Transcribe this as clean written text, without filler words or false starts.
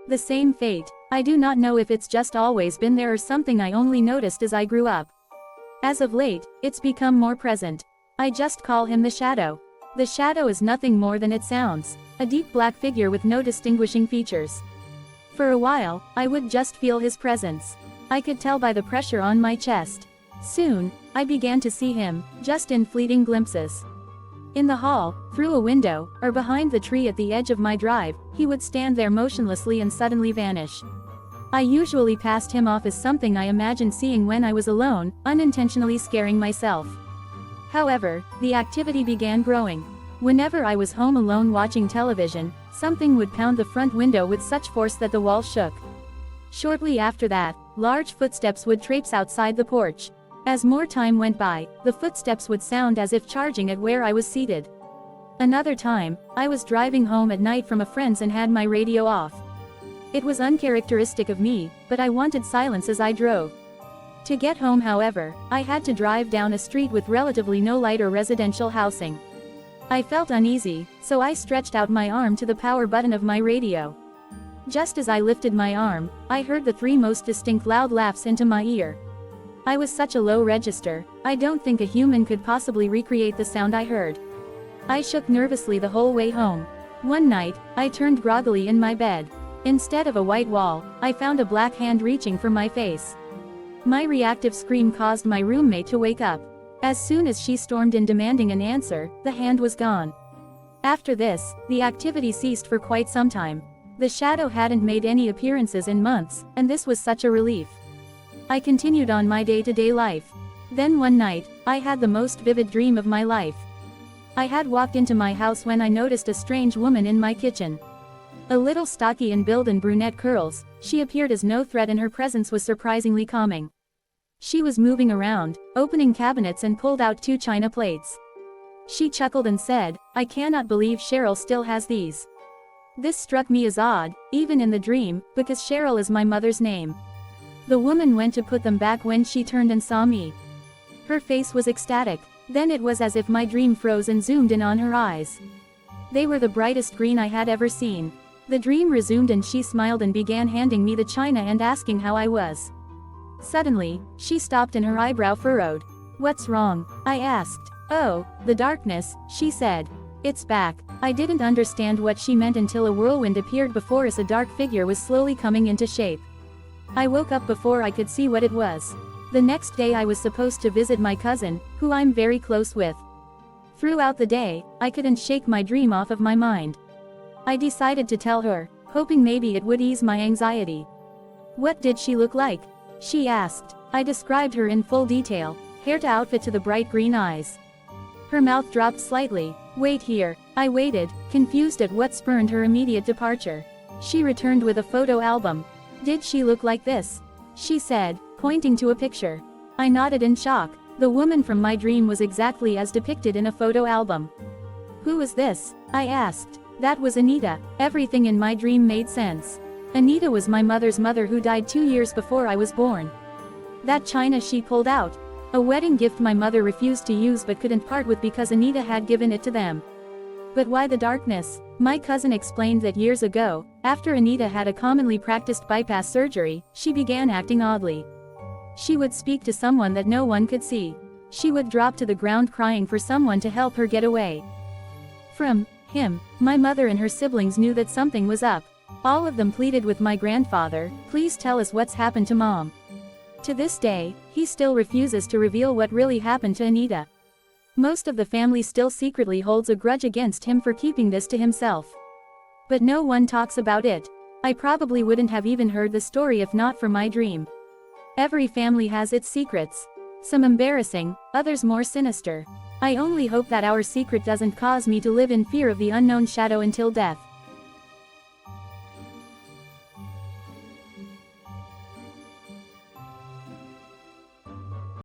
The same fate. I do not know if it's just always been there or something I only noticed as I grew up. As of late, it's become more present. I just call him the shadow. The shadow is nothing more than it sounds. A deep black figure with no distinguishing features. For a while, I would just feel his presence. I could tell by the pressure on my chest. Soon, I began to see him, just in fleeting glimpses. In the hall, through a window, or behind the tree at the edge of my drive, he would stand there motionlessly and suddenly vanish. I usually passed him off as something I imagined seeing when I was alone, unintentionally scaring myself. However, the activity began growing. Whenever I was home alone watching television, something would pound the front window with such force that the wall shook. Shortly after that, large footsteps would traipse outside the porch. As more time went by, the footsteps would sound as if charging at where I was seated. Another time, I was driving home at night from a friend's and had my radio off. It was uncharacteristic of me, but I wanted silence as I drove. To get home, however, I had to drive down a street with relatively no light or residential housing. I felt uneasy, so I stretched out my arm to the power button of my radio. Just as I lifted my arm, I heard the three most distinct loud laughs into my ear. I was such a low register, I don't think a human could possibly recreate the sound I heard. I shook nervously the whole way home. One night, I turned groggily in my bed. Instead of a white wall, I found a black hand reaching for my face. My reactive scream caused my roommate to wake up. As soon as she stormed in demanding an answer, the hand was gone. After this, the activity ceased for quite some time. The shadow hadn't made any appearances in months, and this was such a relief. I continued on my day-to-day life. Then one night, I had the most vivid dream of my life. I had walked into my house when I noticed a strange woman in my kitchen. A little stocky in build and brunette curls, she appeared as no threat and her presence was surprisingly calming. She was moving around, opening cabinets and pulled out 2 china plates. She chuckled and said, "I cannot believe Cheryl still has these." This struck me as odd, even in the dream, because Cheryl is my mother's name. The woman went to put them back when she turned and saw me. Her face was ecstatic. Then it was as if my dream froze and zoomed in on her eyes. They were the brightest green I had ever seen. The dream resumed and she smiled and began handing me the china and asking how I was. Suddenly, she stopped and her eyebrow furrowed. "What's wrong?" I asked. "Oh, the darkness," she said. "It's back." I didn't understand what she meant until a whirlwind appeared before us. A dark figure was slowly coming into shape. I woke up before I could see what it was. The next day I was supposed to visit my cousin, who I'm very close with. Throughout the day, I couldn't shake my dream off of my mind. I decided to tell her, hoping maybe it would ease my anxiety. "What did she look like?" she asked. I described her in full detail, hair to outfit to the bright green eyes. Her mouth dropped slightly. "Wait here." I waited, confused at what spurred her immediate departure. She returned with a photo album. "Did she look like this?" she said, pointing to a picture. I nodded in shock. The woman from my dream was exactly as depicted in a photo album. "Who was this?" I asked. That was Anita. Everything in my dream made sense. Anita was my mother's mother who died 2 years before I was born. That china she pulled out. A wedding gift my mother refused to use but couldn't part with because Anita had given it to them. But why the darkness? My cousin explained that years ago, after Anita had a commonly practiced bypass surgery, she began acting oddly. She would speak to someone that no one could see. She would drop to the ground crying for someone to help her get away from him. My mother and her siblings knew that something was up. All of them pleaded with my grandfather, "Please tell us what's happened to Mom." To this day, he still refuses to reveal what really happened to Anita. Most of the family still secretly holds a grudge against him for keeping this to himself. But no one talks about it. I probably wouldn't have even heard the story if not for my dream. Every family has its secrets. Some embarrassing, others more sinister. I only hope that our secret doesn't cause me to live in fear of the unknown shadow until death.